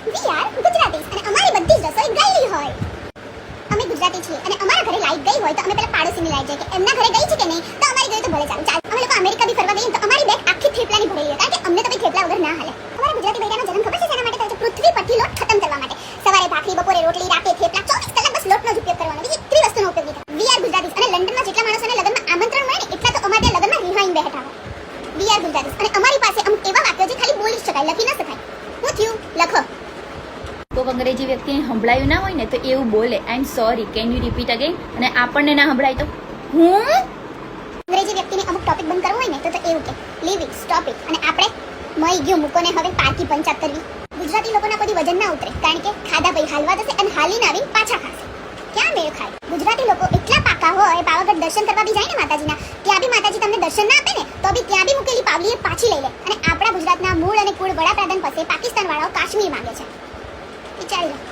We are ગુજરાતીસ અને અમારી બધી જ રસોઈ ગયેલી હોય. અમે ગુજરાતી છીએ અને અમારા ઘરે લાઈટ ગઈ હોય તો અમે પેલા પાડોશીની લાઈટ જોઈએ કે એમના ઘરે ગઈ છે કે નહીં, તો અમારી ગઈ તો ભલે ચાલે. અમે લોકો અમેરિકા બી ફરવા ગઈએ તો અમારી બેગ આખી થેપલાની ભરેલી હોય, કારણ કે અમને તો ભાઈ થેપલા વગર ના હાલે. અમારા ગુજરાતી બૈરાનો જન્મ ખબર છે શેના માટે થાય છે? પૃથ્વી પરથી લોટ ખતમ કરવા માટે. સવારે ભાખરી, બપોરે રોટલી, રાતે થેપલા, 24 કલાક બસ લોટનો જ ઉપયોગ કરવાનો, બીજી ત્રી વસ્તુનો ઉપયોગ નહીં થાય. વી આર ગુજરાતીસ અને લંડનમાં જેટલા માણસોને લગ્નમાં આમંત્રણ મળે ને એટલા તો અમારે ત્યાં લગ્નમાં રિહાઈન બેઠા હોય. વી આર ગુજરાતીસ અને અમારી પાસે અમુક એવા વાક્યો જે ખાલી બોલી શકાય, લખી ન શકાય. હું થયું લખો. કોઈ અંગ્રેજી વ્યક્તિને સંભળાયું ના હોય ને તો એવું બોલે, I am sorry, can you repeat again? અને આપણને ના સંભળાય તો હું અંગ્રેજી વ્યક્તિને અમુક ટોપિક બંધ કરવો હોય ને તો એવું કે લીવ ઇટ, સ્ટોપ ઇટ. અને આપણે મઈ ગયું મૂકોને હવે પારકી પંચાત કરવી. ગુજરાતી લોકોના કોઈ વજન ના ઉતરે, કારણ કે ખાધા ભાઈ હાલવા જશે અને હાલીને આવીને પાછા ખાશે. ક્યાં મેળ ખાય? ગુજરાતી લોકો એટલા પાકા હોય, પાવાગઢ દર્શન કરવા બી જાય ને માતાજીના, ત્યાં બી માતાજી તમને દર્શન ના આપે ને તો બી ત્યાં બી મૂકેલી પાવલી એ પાછી લઈ લે. અને આપણા ગુજરાતના મૂળ અને કુળ વડાપ્રધાન પાસે પાકિસ્તાન વાળાઓ કાશ્મીર માંગે છે. વિચારી લો.